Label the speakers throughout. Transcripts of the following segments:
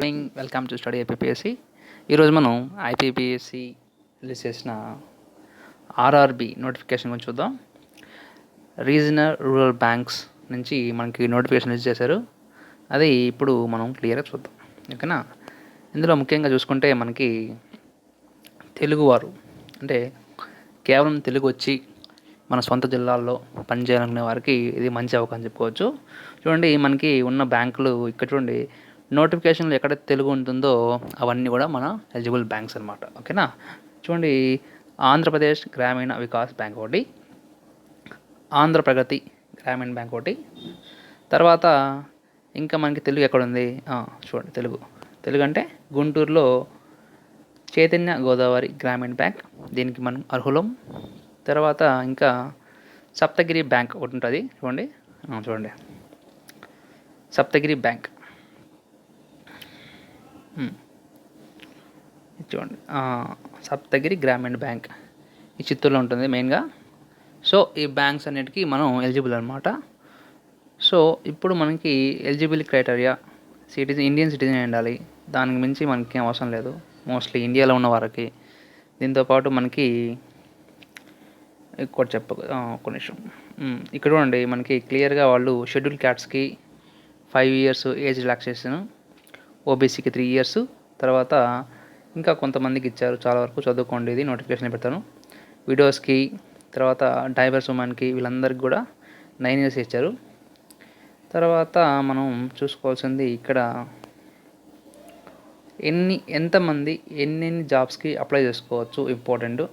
Speaker 1: Morning welcome to study IPPSC. ఈరోజు మనం IPPSC release చేసిన ఆర్ఆర్బి నోటిఫికేషన్ గురించి చూద్దాం. రీజనల్ రూరల్ బ్యాంక్స్ నుంచి మనకి నోటిఫికేషన్ రిలీజ్ చేశారు. అది ఇప్పుడు మనం క్లియర్గా చూద్దాం, ఓకేనా. ఇందులో ముఖ్యంగా చూసుకుంటే మనకి తెలుగువారు అంటే కేవలం తెలుగు వచ్చి మన సొంత జిల్లాల్లో పనిచేయాలనుకునే వారికి ఇది మంచి అవకాశం చెప్పుకోవచ్చు. చూడండి, మనకి ఉన్న బ్యాంకులు ఇక్కడ చూడండి, నోటిఫికేషన్లో ఎక్కడైతే తెలుగు ఉంటుందో అవన్నీ కూడా మన ఎలిజిబుల్ బ్యాంక్స్ అనమాట, ఓకేనా. చూడండి, ఆంధ్రప్రదేశ్ గ్రామీణ వికాస్ బ్యాంక్ ఒకటి, ఆంధ్రప్రగతి గ్రామీణ బ్యాంక్ ఒకటి, తర్వాత ఇంకా మనకి తెలుగు ఎక్కడ ఉంది, చూడండి తెలుగు అంటే గుంటూరులో చైతన్య గోదావరి గ్రామీణ బ్యాంక్, దీనికి మనం అర్హులం. తర్వాత ఇంకా సప్తగిరి బ్యాంక్ ఒకటి ఉంటుంది, చూడండి సప్తగిరి బ్యాంక్, చూడండి సప్తగిరి గ్రామీణ బ్యాంక్ ఈ చిత్తూరులో ఉంటుంది మెయిన్గా. సో ఈ బ్యాంక్స్ అన్నిటికీ మనం ఎలిజిబుల్ అనమాట. సో ఇప్పుడు మనకి ఎలిజిబుల్ క్రైటీరియా ఇండియన్ సిటిజన్ ఉండాలి, దానికి మించి మనకి అవసరం లేదు మోస్ట్లీ ఇండియాలో ఉన్న వారికి. దీంతోపాటు మనకి ఒక్క నిమిషం, ఇక్కడ చూడండి మనకి క్లియర్గా వాళ్ళు షెడ్యూల్ క్యాస్ట్కి 5 years ఏజ్ రిలాక్సేషన్, ఓబీసీకి 3 years, తర్వాత ఇంకా కొంతమందికి ఇచ్చారు, చాలా వరకు చదువుకోండి, ఇది నోటిఫికేషన్ పెడతాను. విడోస్కి, తర్వాత డైవర్స్ ఉమెన్కి, వీళ్ళందరికీ కూడా 9 years ఇచ్చారు. తర్వాత మనం చూసుకోవాల్సింది ఇక్కడ ఎంతమంది ఎన్ని జాబ్స్కి అప్లై చేసుకోవచ్చు ఇంపార్టెంట్.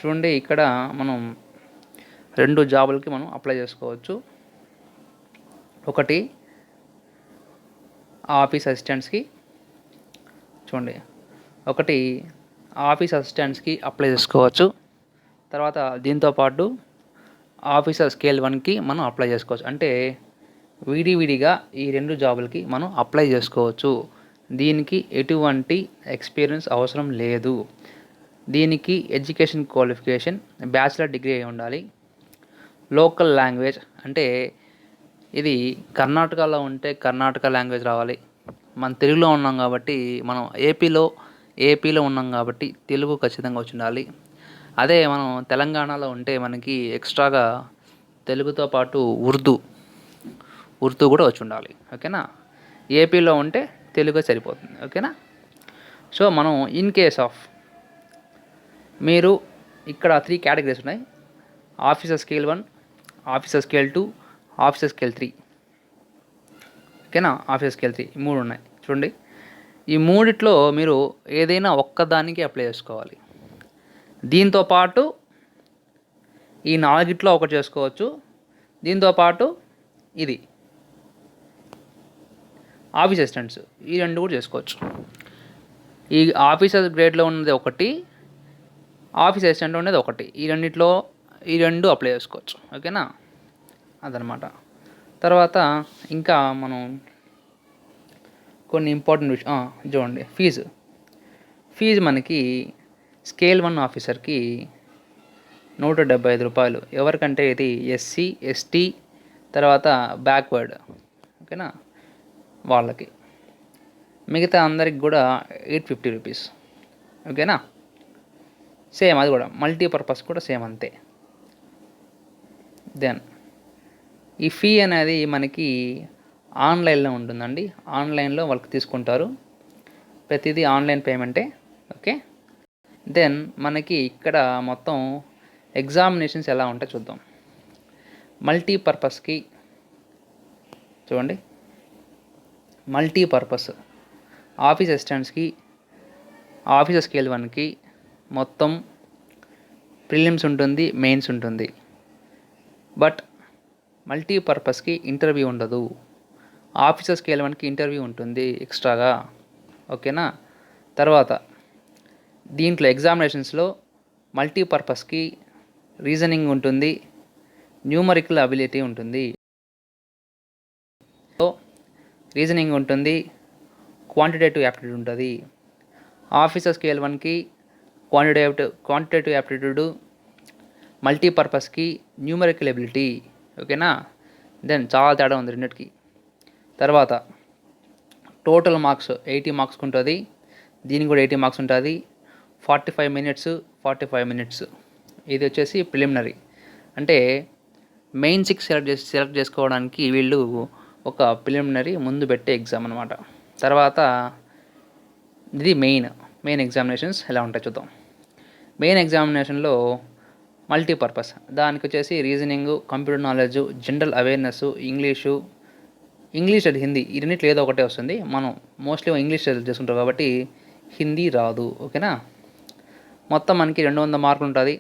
Speaker 1: చూడండి, ఇక్కడ మనం 2 జాబులకి మనం అప్లై చేసుకోవచ్చు. ఒకటి ఆఫీస్ అసిస్టెంట్స్కి, చూడండి ఒకటి ఆఫీస్ అసిస్టెంట్స్కి అప్లై చేసుకోవచ్చు. తర్వాత దీంతోపాటు ఆఫీసర్ స్కేల్ 1కి మనం అప్లై చేసుకోవచ్చు. అంటే విడివిడిగా ఈ 2 జాబులకి మనం అప్లై చేసుకోవచ్చు. దీనికి ఎటువంటి ఎక్స్పీరియన్స్ అవసరం లేదు. దీనికి ఎడ్యుకేషన్ క్వాలిఫికేషన్ బ్యాచిలర్ డిగ్రీ అయి ఉండాలి. లోకల్ లాంగ్వేజ్ అంటే ఇది కర్ణాటకలో ఉంటే కర్ణాటక లాంగ్వేజ్ రావాలి. మన తెలుగులో ఉన్నాం కాబట్టి, మనం ఏపీలో ఉన్నాం కాబట్టి తెలుగు ఖచ్చితంగా వచ్చి ఉండాలి. అదే మనం తెలంగాణలో ఉంటే మనకి ఎక్స్ట్రాగా తెలుగుతో పాటు ఉర్దూ కూడా వచ్చి ఉండాలి, ఓకేనా. ఏపీలో ఉంటే తెలుగు సరిపోతుంది, ఓకేనా. సో మనం ఇన్ కేస్ ఆఫ్ మీరు ఇక్కడ 3 categories ఉన్నాయి. Officer scale 1, officer scale 2, officer scale 3, ఓకేనా. ఆఫీసర్ స్కేల్ 3 ఈ 3 ఉన్నాయి. చూడండి, ఈ 3లో మీరు ఏదైనా ఒక్కదానికి అప్లై చేసుకోవాలి. దీంతోపాటు ఈ 4లో ఒకటి చేసుకోవచ్చు. దీంతోపాటు ఇది ఆఫీస్ అసిస్టెంట్స్, ఈ 2 కూడా చేసుకోవచ్చు. ఈ ఆఫీసర్ గ్రేడ్లో ఉన్నది ఒకటి, ఆఫీస్ అసిస్టెంట్ ఉండేది ఒకటి, ఈ 2 అప్లై చేసుకోవచ్చు, ఓకేనా. అదనమాట. తర్వాత ఇంకా మనం కొన్ని ఇంపార్టెంట్ విషయం చూడండి. ఫీజు మనకి స్కేల్ 1 ఆఫీసర్కి 175 రూపాయలు. ఎవరికంటే ఇది ఎస్సీ ఎస్టీ తర్వాత బ్యాక్వర్డ్, ఓకేనా, వాళ్ళకి. మిగతా అందరికి కూడా 850 రూపీస్, ఓకేనా. సేమ్ అది కూడా మల్టీపర్పస్ కూడా సేమ్ అంతే. దెన్ ఈ ఫీ అనేది మనకి ఆన్లైన్లో ఉంటుందండి. ఆన్లైన్లో వాళ్ళకి తీసుకుంటారు, ప్రతిదీ ఆన్లైన్ పేమెంటే, ఓకే. దెన్ మనకి ఇక్కడ మొత్తం ఎగ్జామినేషన్స్ ఎలా ఉంటాయో చూద్దాం. మల్టీపర్పస్కి చూడండి, మల్టీపర్పస్ ఆఫీస్ అసిస్టెంట్స్కి, ఆఫీసర్ స్కేల్ 1కి మొత్తం ప్రిలిమ్స్ ఉంటుంది, మెయిన్స్ ఉంటుంది. బట్ మల్టీపర్పస్కి ఇంటర్వ్యూ ఉండదు. ఆఫీసర్ స్కేల్ 1కి ఇంటర్వ్యూ ఉంటుంది ఎక్స్ట్రాగా, ఓకేనా. తర్వాత దీంట్లో ఎగ్జామినేషన్స్లో మల్టీపర్పస్కి రీజనింగ్ ఉంటుంది, న్యూమరికల్ అబిలిటీ ఉంటుంది. సో రీజనింగ్ ఉంటుంది, క్వాంటిటేటివ్ యాప్టిట్యూడ్ ఉంటుంది. ఆఫీసర్ స్కేల్ 1కి క్వాంటిటేటివ్ యాప్టిట్యూడ్, మల్టీపర్పస్కి న్యూమరికల్ ఎబిలిటీ, ఓకేనా. దెన్ చాలా తేడా ఉంది రెండింటికి. తర్వాత టోటల్ మార్క్స్ 80 మార్క్స్కి ఉంటుంది. దీనికి కూడా 80 మార్క్స్ ఉంటుంది. 45 మినిట్స్ 45 మినిట్స్. ఇది వచ్చేసి ప్రిలిమినరీ, అంటే మెయిన్స్కి సెలెక్ట్ చేసుకోవడానికి వీళ్ళు ఒక ప్రిలిమినరీ ముందు పెట్టే ఎగ్జామ్ అనమాట. తర్వాత ఇది మెయిన్ ఎగ్జామినేషన్స్ ఎలా ఉంటాయి చూద్దాం. మెయిన్ ఎగ్జామినేషన్లో మల్టీపర్పస్, దానికి వచ్చేసి reasoning, computer knowledge, general awareness, English అది హిందీ, ఈ రెండిట్లో ఏదో ఒకటే వస్తుంది. మనం మోస్ట్లీ ఇంగ్లీష్ చేసుకుంటాం కాబట్టి హిందీ రాదు. ఓకేనా. మొత్తం మనకి 200 మార్కులు ఉంటుంది.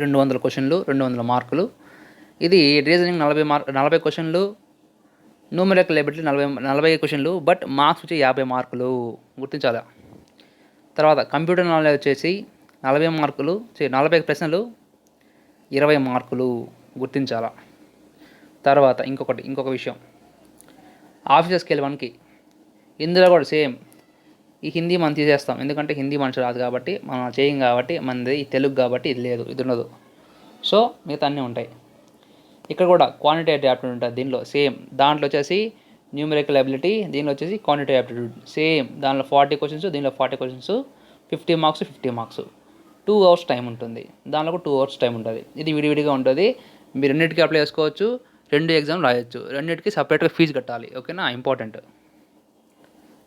Speaker 1: 200 క్వశ్చన్లు, 200 మార్కులు. ఇది రీజనింగ్ 40 క్వశ్చన్లు, న్యూమరికల్ ఎబిలిటీ 40 క్వశ్చన్లు, బట్ మార్క్స్ వచ్చి 50 మార్కులు గుర్తించాలి. తర్వాత కంప్యూటర్ నాలెడ్జ్ వచ్చేసి 40 మార్కులు, 40 ప్రశ్నలు, 20 మార్కులు గుర్తించాలా. తర్వాత ఇంకొక విషయం, ఆఫీసర్ స్కేల్ 1కి ఇందులో కూడా సేమ్. ఈ హిందీ మనం తీసేస్తాం, ఎందుకంటే హిందీ మనిషి రాదు కాబట్టి, మనం చేయం కాబట్టి, మనది తెలుగు కాబట్టి ఇది లేదు, ఇది ఉండదు. సో మిగతా అన్నీ ఉంటాయి. ఇక్కడ కూడా క్వాంటిటేటివ్ యాప్టిట్యూడ్ ఉంటుంది. దీనిలో సేమ్, దాంట్లో వచ్చేసి న్యూమరికల్ ఎబిలిటీ, దీనిలో వచ్చేసి క్వాంటిటేటివ్ యాప్టిట్యూడ్ సేమ్. దానిలో 40 క్వశ్చన్స్, దీనిలో 40 questions, 50 marks 50 marks. 2 hours time ఉంటుంది. దానిలో కూడా 2 అవర్స్ టైం ఉంటుంది. ఇది విడివిడిగా ఉంటుంది. మీరు రెండింటికి అప్లై చేసుకోవచ్చు, 2 ఎగ్జామ్ రాయొచ్చు. రెండింటికి సపరేట్గా ఫీజు కట్టాలి. ఓకేనా, ఇంపార్టెంట్.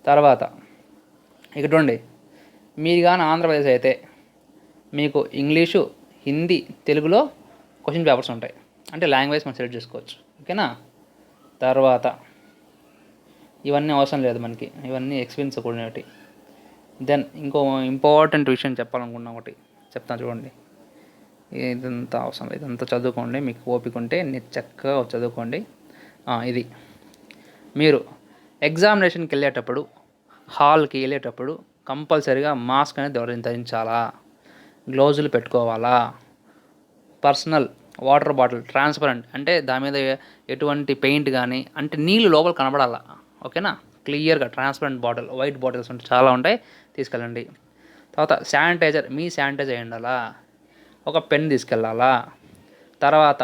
Speaker 1: తర్వాత ఇక్కడ చూడండి, మీరు కానీ ఆంధ్రప్రదేశ్ అయితే మీకు ఇంగ్లీషు, హిందీ, తెలుగులో క్వశ్చన్ పేపర్స్ ఉంటాయి. అంటే లాంగ్వేజ్ మనం సెలెక్ట్ చేసుకోవచ్చు. ఓకేనా. తర్వాత ఇవన్నీ అవసరం లేదు మనకి, ఇవన్నీ ఎక్స్పీరియన్స్ కూడినవి. దెన్ ఇంకో ఇంపార్టెంట్ విషయం చెప్పాలనుకున్నా ఒకటి చెప్తాను చూడండి. ఇదంతా అవసరం, ఇదంతా చదువుకోండి, మీకు ఓపిక ఉంటే నేను చక్కగా చదువుకోండి. ఇది మీరు ఎగ్జామినేషన్కి వెళ్ళేటప్పుడు, హాల్కి వెళ్ళేటప్పుడు కంపల్సరీగా మాస్క్ అనేది ధరించాలా, గ్లౌజులు పెట్టుకోవాలా, పర్సనల్ వాటర్ బాటిల్ ట్రాన్స్పరెంట్, అంటే దాని మీద ఎటువంటి పెయింట్ కానీ, అంటే నీళ్ళు లోపల కనబడాలా. ఓకేనా, క్లియర్గా ట్రాన్స్పరెంట్ బాటిల్, వైట్ బాటిల్స్ ఉంటాయి, చాలా ఉంటాయి, తీసుకెళ్ళండి. తర్వాత శానిటైజర్, మీ శానిటైజర్ అయి ఉండాలా. ఒక పెన్ తీసుకెళ్ళాలా. తర్వాత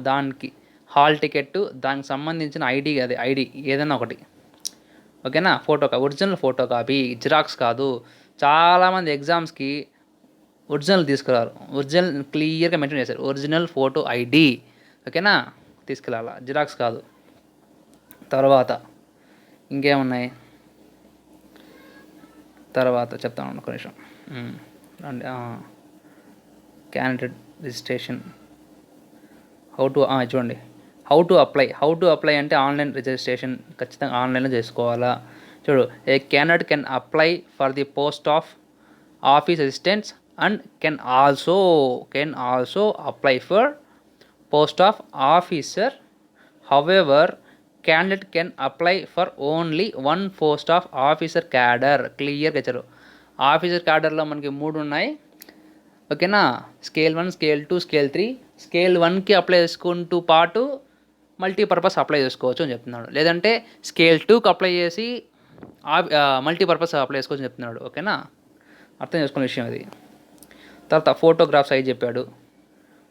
Speaker 1: దానికి హాల్ టికెట్, దానికి సంబంధించిన ఐడి ఏదైనా ఒకటి. ఓకేనా, ఒరిజినల్ ఫోటో కాపీ, జిరాక్స్ కాదు. చాలామంది ఎగ్జామ్స్కి ఒరిజినల్ తీసుకురారు, ఒరిజినల్ క్లియర్గా మెన్షన్ చేశారు, ఒరిజినల్ ఫోటో ఐడి. ఓకేనా, తీసుకెళ్ళాలా, జిరాక్స్ కాదు. తర్వాత ఇంకేమున్నాయి, తర్వాత చెప్తాను ఒక నిమిషం. క్యాండిడేట్ రిజిస్ట్రేషన్ చూడండి, హౌ టు అప్లై అంటే ఆన్లైన్ రిజిస్ట్రేషన్ ఖచ్చితంగా ఆన్లైన్లో చేసుకోవాలా. చూడు, a candidate can apply for the post of office assistants and can also apply for post of officer. However candidate can apply for only 1 post of officer cadre. క్లియర్గా ఇచ్చారు. Officer క్యాడర్లో మనకి 3 ఉన్నాయి. ఓకేనా, స్కేల్ 1, స్కేల్ 2, స్కేల్ 3. స్కేల్ 1కి apply చేసుకుంటూ పాటు multipurpose apply చేసుకోవచ్చు అని చెప్తున్నాడు. లేదంటే స్కేల్ 2కి అప్లై చేసి మల్టీపర్పస్ అప్లై చేసుకోవచ్చు అని చెప్తున్నాడు. ఓకేనా, అర్థం చేసుకునే విషయం అది. తర్వాత ఫోటోగ్రాఫ్ సైజ్ చెప్పాడు,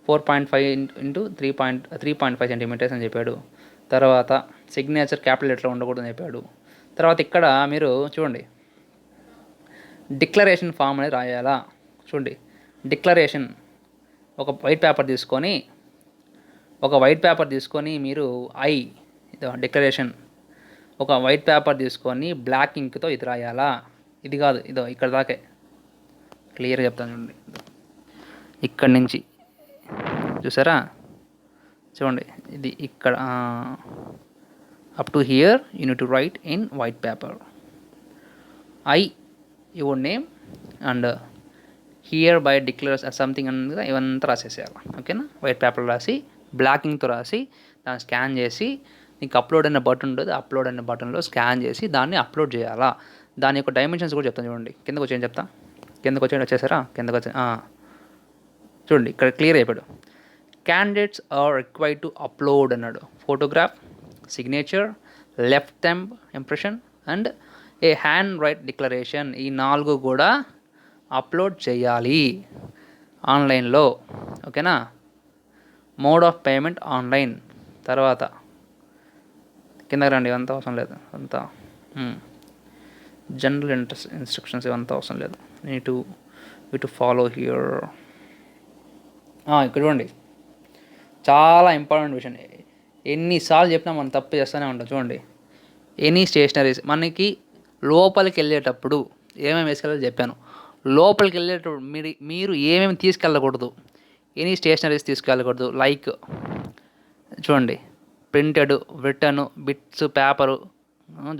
Speaker 1: 4.5 ఇంటూ 3.5 సెంటీమీటర్స్ అని చెప్పాడు. తర్వాత సిగ్నేచర్ క్యాపిటల్ లెటర్ ఉండకూడదని చెప్పాడు. తర్వాత ఇక్కడ మీరు చూడండి, డిక్లరేషన్ ఫామ్ అనేది రాయాలా. చూడండి, డిక్లరేషన్ ఒక వైట్ పేపర్ తీసుకొని మీరు డిక్లరేషన్ ఒక వైట్ పేపర్ తీసుకొని బ్లాక్ ఇంక్తో ఇది రాయాలా. ఇది కాదు, ఇక్కడ దాకే క్లియర్గా చెప్తాను చూడండి. ఇక్కడి నుంచి చూసారా, చూడండి, ఇది ఇక్కడ up to hear you need to right in white paper. Your name and here by declares something అనేది ఇవంతా రాసేసేయాలి. ఓకేనా, వైట్ పేపర్ రాసి బ్లాకింగ్తో రాసి దాన్ని స్కాన్ చేసి నీకు అప్లోడ్ అనే బటన్ ఉంటుంది, అప్లోడ్ అనే బటన్లో స్కాన్ చేసి దాన్ని అప్లోడ్ చేయాలా. దాని యొక్క డైమెన్షన్స్ కూడా చెప్తాను చూడండి. కిందకు వచ్చేసారా, చూడండి, ఇక్కడ క్లియర్ అయిపోయాడు. Candidates are required to upload అన్నాడు. Photograph, signature, left thumb impression and a hand write declaration. ఈ 4 కూడా అప్లోడ్ చేయాలి ఆన్లైన్లో. ఓకేనా, మోడ్ ఆఫ్ పేమెంట్ ఆన్లైన్. తర్వాత కిందకి రండి, అంత అవసరం లేదు, అంతా జనరల్ ఇన్స్ట్రక్షన్స్ ఇవంతా అవసరం లేదు. To follow here. ఇక్కడ చూడండి, చాలా ఇంపార్టెంట్ విషయం. ఎన్నిసార్లు చెప్పినా మనం తప్పు చేస్తూనే ఉంటాం. చూడండి, ఎనీ స్టేషనరీస్ మనకి లోపలికి వెళ్ళేటప్పుడు ఏమేమి వేసుకెళ్ళాలో చెప్పాను. లోపలికి వెళ్ళేటప్పుడు మీరు ఏమేమి తీసుకెళ్ళకూడదు, ఎనీ స్టేషనరీస్ తీసుకెళ్ళకూడదు. లైక్ చూడండి, printed, written, bits, paper,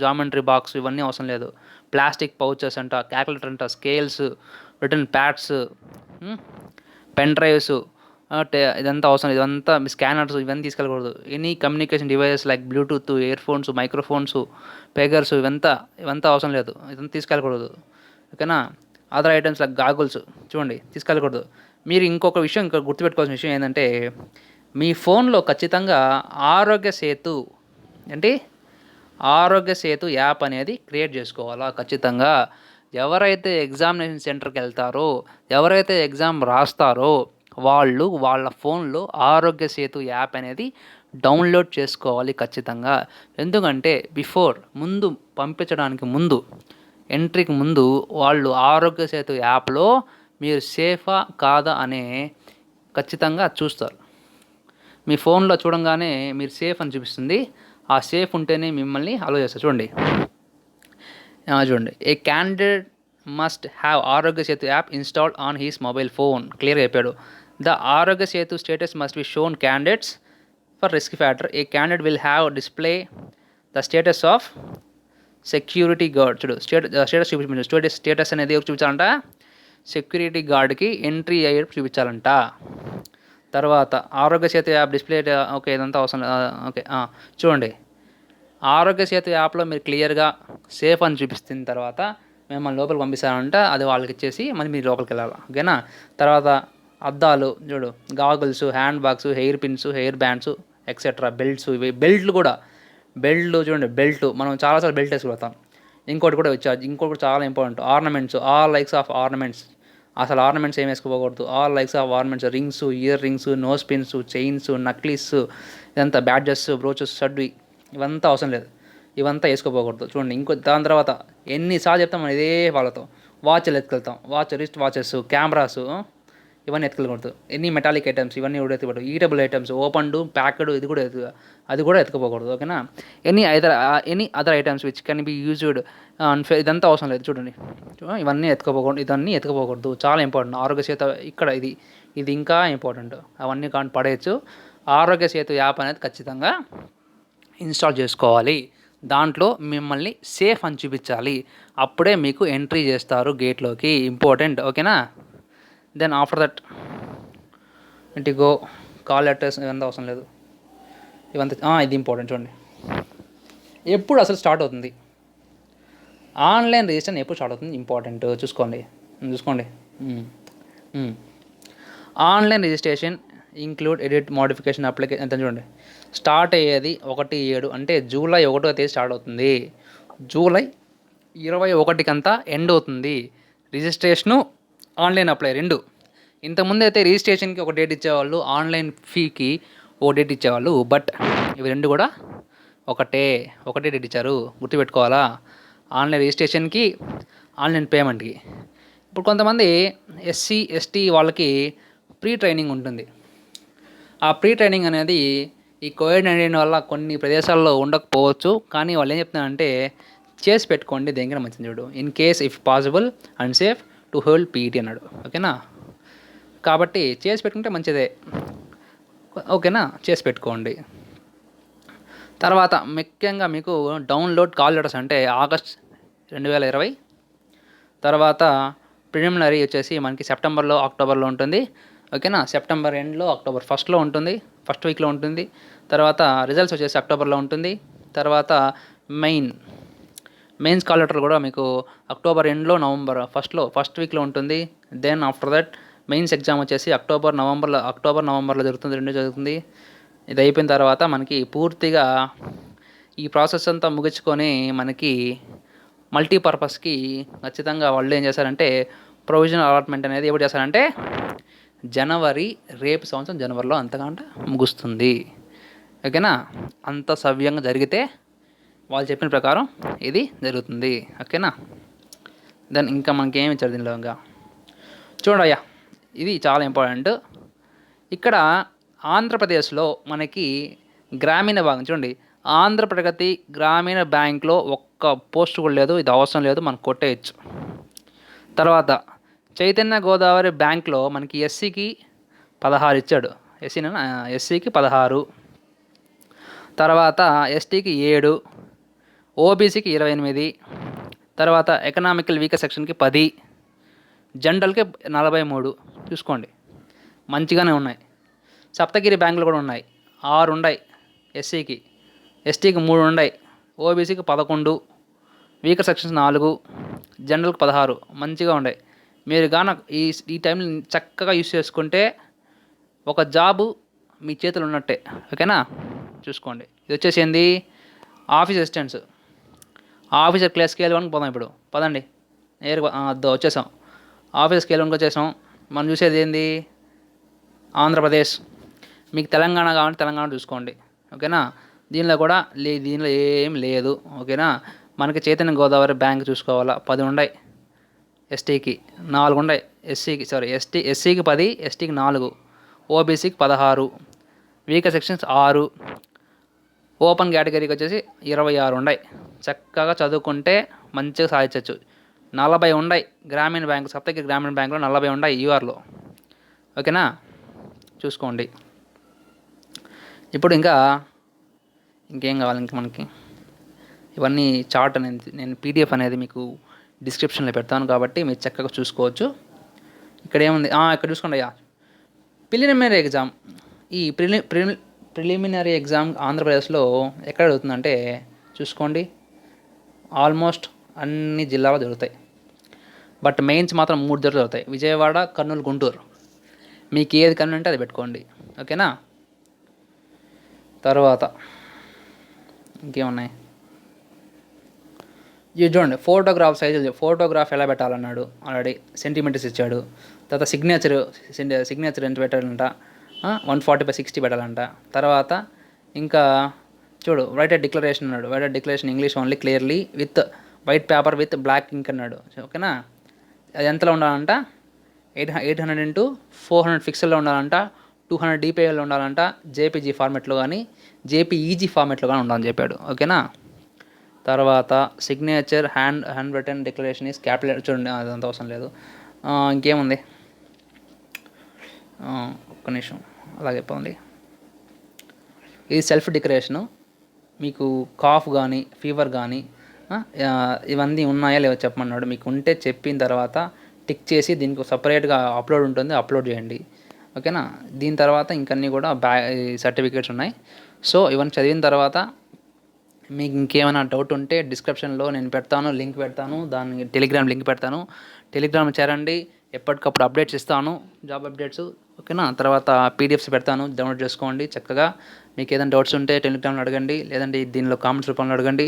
Speaker 1: geometry box ఇవన్నీ అవసరం లేదు. ప్లాస్టిక్ పౌచెస్ అంట, క్యాల్కులేటర్ అంట, scales, written pads, pen drives, ఇదంతా అవసరం. ఇదంతా స్కానర్స్ ఇవన్నీ తీసుకెళ్ళకూడదు. Any communication devices like Bluetooth, earphones, microphones, pagers ఇవంతా అవసరం లేదు. ఇదంతా తీసుకెళ్ళకూడదు. ఓకేనా. అదర్ ఐటమ్స్ లైక్ గాగుల్స్ చూడండి తీసుకెళ్ళకూడదు. మీరు ఇంకొక విషయం ఇంకా గుర్తుపెట్టుకోవాల్సిన విషయం ఏంటంటే, మీ ఫోన్లో ఖచ్చితంగా ఆరోగ్య సేతు యాప్ అనేది క్రియేట్ చేసుకోవాలా ఖచ్చితంగా. ఎవరైతే ఎగ్జామినేషన్ సెంటర్కి వెళ్తారో, ఎవరైతే ఎగ్జామ్ రాస్తారో వాళ్ళు వాళ్ళ ఫోన్లో ఆరోగ్య సేతు యాప్ అనేది డౌన్లోడ్ చేసుకోవాలి ఖచ్చితంగా. ఎందుకంటే ముందు పంపించడానికి ముందు, ఎంట్రీకి ముందు వాళ్ళు ఆరోగ్య సేతు యాప్లో మీరు సేఫా కాదా అనే ఖచ్చితంగా చూస్తారు. మీ ఫోన్లో చూడంగానే మీరు సేఫ్ అని చూపిస్తుంది. ఆ సేఫ్ ఉంటేనే మిమ్మల్ని అలో చేస్తారు. చూడండి, ఏ candidate must have Arogya Setu app installed on his mobile phone. క్లియర్గా చెప్పాడు. The Arogya Setu status must be shown candidates for risk factor. A candidate will have display the status of security guard. చూడు, స్టేటస్ చూపించు. స్టేటస్ అనేది చూపించాలంట, సెక్యూరిటీ గార్డ్కి ఎంట్రీ అయ్యేటప్పుడు చూపించాలంట. తర్వాత ఆరోగ్య Setu app display. Okay, ఇదంతా అవసరం. ఓకే, చూడండి, ఆరోగ్య సేతు యాప్లో మీరు క్లియర్గా సేఫ్ అని చూపిస్తున్న తర్వాత మిమ్మల్ని లోపలికి పంపిస్తారంట. అది వాళ్ళకి ఇచ్చేసి మళ్ళీ మీరు లోపలికి వెళ్ళాలి. ఓకేనా. తర్వాత అద్దాలు చూడు, goggles, hand bags, hair pins, hair bands etcetera, belts. ఇవి బెల్ట్లు చూడండి, బెల్ట్ మనం చాలాసార్లు బెల్ట్ వేసుకుపోతాం. ఇంకోటి కూడా చాలా important, ornaments. All likes of ornaments. అసలు ఆర్నమెంట్స్ ఏం వేసుకోకూడదు. All likes of ornaments, rings, ear rings, nose pins, chains, necklace, ఇదంతా బ్యాడ్జెస్, బ్రోచెస్, షడ్వి ఇవంతా అవసరం లేదు. ఇవంతా వేసుకోపోకూడదు. చూడండి, దాని తర్వాత ఎన్నిసార్లు చెప్తాం మనం ఇదే వాళ్ళతో. వాచ్లు ఎత్తుకెళ్తాం, రిస్ట్ వాచెస్, కెమెరాస్ ఇవన్నీ ఎత్తుకెళ్ళకూడదు. ఎన్ని మెటాలిక్ ఐటమ్స్ ఇవన్నీ కూడా ఎత్తుకోకూడదు. ఈటబుల్ ఐటమ్స్, ఓపెన్డ్, ప్యాక్డ్ అది కూడా ఎత్తుకోపోకూడదు. ఓకేనా. Any other items which can be used. ఇదంతా అవసరం లేదు. చూడండి, ఇవన్నీ ఎత్తుకోపోకూడదు. చాలా ఇంపార్టెంట్ ఆరోగ్య సేతు. ఇక్కడ ఇది ఇంకా ఇంపార్టెంట్. అవన్నీ కానీ పడేయచ్చు. ఆరోగ్య సేతు యాప్ అనేది ఖచ్చితంగా ఇన్స్టాల్ చేసుకోవాలి. దాంట్లో మిమ్మల్ని సేఫ్ అని చూపించాలి. అప్పుడే మీకు ఎంట్రీ చేస్తారు గేట్లోకి. ఇంపార్టెంట్. ఓకేనా. Then after that go call letters ఇవంతా అవసరం లేదు. ఇది ఇంపార్టెంట్. చూడండి, ఎప్పుడు అసలు స్టార్ట్ అవుతుంది ఆన్లైన్ రిజిస్ట్రేషన్, ఎప్పుడు స్టార్ట్ అవుతుంది ఇంపార్టెంట్. చూసుకోండి. Online registration include edit modification application ఎంత చూడండి. స్టార్ట్ అయ్యేది 1/7 అంటే జూలై 1వ తేదీ స్టార్ట్ అవుతుంది. జూలై 21కంతా ఎండ్ అవుతుంది. Registration, online apply 2. ఇంతకుముందు అయితే రిజిస్ట్రేషన్కి ఒక డేట్ ఇచ్చేవాళ్ళు, ఆన్లైన్ ఫీకి ఒక డేట్ ఇచ్చేవాళ్ళు. బట్ ఇవి 2 కూడా ఒకటే డేట్ ఇచ్చారు. గుర్తుపెట్టుకోవాలా. ఆన్లైన్ రిజిస్ట్రేషన్కి, ఆన్లైన్ పేమెంట్కి. ఇప్పుడు కొంతమంది SC ST వాళ్ళకి ప్రీ ట్రైనింగ్ ఉంటుంది. ఆ ప్రీ ట్రైనింగ్ అనేది ఈ కోవిడ్-19 వల్ల కొన్ని ప్రదేశాల్లో ఉండకపోవచ్చు. కానీ వాళ్ళు ఏం చెప్తున్నారంటే చేసి పెట్టుకోండి, దేనికైనా మంచిది. చూడు, in case if possible and safe to hold PET అన్నాడు. ఓకేనా. కాబట్టి చేసి పెట్టుకుంటే మంచిదే. ఓకేనా, చేసి పెట్టుకోండి. తర్వాత ముఖ్యంగా మీకు డౌన్లోడ్ కాల్ లెటర్స్ అంటే ఆగస్ట్ 2020. తర్వాత ప్రిలిమినరీ వచ్చేసి మనకి సెప్టెంబర్లో, అక్టోబర్లో ఉంటుంది. ఓకేనా. సెప్టెంబర్ ఎండ్లో, అక్టోబర్ ఫస్ట్లో ఉంటుంది, ఫస్ట్ వీక్లో ఉంటుంది. తర్వాత రిజల్ట్స్ వచ్చేసి అక్టోబర్లో ఉంటుంది. తర్వాత మెయిన్స్ కాల్ లెటర్ కూడా మీకు అక్టోబర్ ఎండ్లో, నవంబర్ ఫస్ట్ వీక్లో ఉంటుంది. Then after that mains exam వచ్చేసి అక్టోబర్ నవంబర్లో జరుగుతుంది. 2 జరుగుతుంది. ఇది అయిపోయిన తర్వాత మనకి పూర్తిగా ఈ ప్రాసెస్ అంతా ముగించుకొని మనకి మల్టీపర్పస్కి ఖచ్చితంగా వాళ్ళు ఏం చేశారంటే ప్రొవిజనల్ అలాట్మెంట్ అనేది ఎప్పుడు చేస్తారంటే రేపు సంవత్సరం జనవరిలో అంతకంటే ముగుస్తుంది. ఓకేనా. అంత సవ్యంగా జరిగితే వాళ్ళు చెప్పిన ప్రకారం ఇది జరుగుతుంది. ఓకేనా. దెన్ ఇంకా మనకి ఏమి ఇచ్చారు దీనిలో ఇంకా చూడయ్యా, ఇది చాలా ఇంపార్టెంట్. ఇక్కడ ఆంధ్రప్రదేశ్లో మనకి గ్రామీణ భాగం చూడండి, ఆంధ్రప్రగతి గ్రామీణ బ్యాంక్లో ఒక్క పోస్ట్ కూడా లేదు, ఇది అవసరం లేదు, మనం కొట్టేయచ్చు. తర్వాత చైతన్య గోదావరి బ్యాంక్లో మనకి ఎస్సీకి 16 ఇచ్చాడు, ఎస్సీకి 16, తర్వాత ఎస్టీకి 7, ఓబీసీకి 28, తర్వాత ఎకనామికల్ వీకర్ సెక్షన్కి 10, జనరల్కి 43. చూసుకోండి, మంచిగానే ఉన్నాయి. సప్తగిరి బ్యాంకులు కూడా ఉన్నాయి, 6 ఉన్నాయి ఎస్సీకి, ఎస్టీకి 3 ఉన్నాయి, ఓబీసీకి 11, వీకర్ సెక్షన్స్ 4, జనరల్కి 16. మంచిగా ఉన్నాయి. మీరు గాన ఈ టైంలో చక్కగా యూస్ చేసుకుంటే ఒక జాబు మీ చేతులు ఉన్నట్టే. ఓకేనా. చూసుకోండి, ఇది వచ్చేసి ఏంది, office assistants. Officer class scale 1కి పోదాం ఇప్పుడు. పదండి నేరుగా వచ్చేసాం. ఆఫీస్ స్కేల్ 1కి వచ్చేసాం. మనం చూసేది ఏంది, ఆంధ్రప్రదేశ్. మీకు తెలంగాణ కావాలంటే తెలంగాణ చూసుకోండి. ఓకేనా. దీనిలో కూడా దీనిలో ఏం లేదు. ఓకేనా. మనకి చైతన్య గోదావరి బ్యాంక్ చూసుకోవాలా, 10 ఉన్నాయి. ఎస్టీకి 4 ఉన్నాయి, ఎస్సీకి 10, ఎస్టీకి 4, ఓబీసీకి 16, వీకర్ సెక్షన్స్ 6, ఓపెన్ కేటగిరీకి వచ్చేసి 26 ఉన్నాయి. చక్కగా చదువుకుంటే మంచిగా సాధించవచ్చు. 40 ఉన్నాయి గ్రామీణ బ్యాంకు, సప్తగిరి గ్రామీణ బ్యాంకులో 40 ఉన్నాయి యూఆర్లో. ఓకేనా. చూసుకోండి. ఇప్పుడు ఇంకేం కావాలి ఇంకా మనకి, ఇవన్నీ చార్ట్ అనేది నేను పీడిఎఫ్ అనేది మీకు డిస్క్రిప్షన్లో పెడతాను కాబట్టి మీరు చక్కగా చూసుకోవచ్చు. ఇక్కడ ఏముంది, ఇక్కడ చూసుకోండి అయ్యా, ప్రిలిమినరీ ఎగ్జామ్. ఈ ప్రిలిమినరీ ఎగ్జామ్ ఆంధ్రప్రదేశ్లో ఎక్కడ జరుగుతుందంటే చూసుకోండి, ఆల్మోస్ట్ అన్ని జిల్లాలో జరుగుతాయి. బట్ మెయిన్స్ మాత్రం 3 దగ్గర జరుగుతాయి, విజయవాడ, కర్నూలు, గుంటూరు. మీకు ఏది కన్వీనియంట్ అది పెట్టుకోండి. ఓకేనా. తర్వాత ఇంకేమున్నాయి, ఇది చూడండి, ఫోటోగ్రాఫ్ సైజులు. ఫోటోగ్రాఫ్ ఎలా పెట్టాలన్నాడు ఆల్రెడీ, సెంటీమీటర్స్ ఇచ్చాడు. తర్వాత సిగ్నేచర్ ఎంత పెట్టాలంట, 140/60 పెట్టాలంట. తర్వాత ఇంకా చూడు, రైటర్ డిక్లరేషన్ అన్నాడు. Writer declaration English only clearly with white paper with black ink అన్నాడు. ఓకేనా. అది ఎంతలో ఉండాలంట, 800 × 400 పిక్సెల్లో ఉండాలంట, 200 DPIలో ఉండాలంట, జేపీజీ ఫార్మెట్లో కానీ జేపీఈజీ ఫార్మెట్లో కానీ ఉండాలని చెప్పాడు. ఓకేనా. తర్వాత signature handwritten declaration is capital. చూడండి, అదంత అవసరం లేదు. ఇంకేముంది, ఒక్క నిమిషం అలాగే పోండి. ఇది సెల్ఫ్ డిక్లరేషను. మీకు కాఫ్ కానీ ఫీవర్ కానీ ఇవన్నీ ఉన్నాయా లేవో చెప్పమన్నాడు. మీకు ఉంటే చెప్పిన తర్వాత టిక్ చేసి దీనికి సపరేట్గా అప్లోడ్ ఉంటుంది, అప్లోడ్ చేయండి. ఓకేనా. దీని తర్వాత ఇంకన్నీ కూడా సర్టిఫికేట్స్ ఉన్నాయి. సో ఇవన్నీ చదివిన తర్వాత మీకు ఇంకేమైనా డౌట్ ఉంటే డిస్క్రిప్షన్లో నేను పెడతాను, లింక్ పెడతాను, దానికి టెలిగ్రామ్ లింక్ పెడతాను. టెలిగ్రామ్ చేరండి, ఎప్పటికప్పుడు అప్డేట్స్ ఇస్తాను, జాబ్ అప్డేట్స్. ఓకేనా. తర్వాత పీడిఎఫ్స్ పెడతాను, డౌన్లోడ్ చేసుకోండి చక్కగా. మీకు ఏదైనా డౌట్స్ ఉంటే టెలిగ్రామ్లో అడగండి, లేదంటే దీనిలో కామెంట్స్ రూపంలో అడగండి.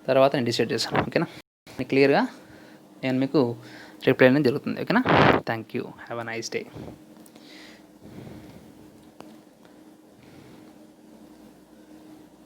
Speaker 1: తర్వాత నేను డిసైడ్ చేస్తాను. ఓకేనా. క్లియర్గా నేను మీకు రిప్లై అనేది జరుగుతుంది. ఓకేనా. Thank you. Have a nice day.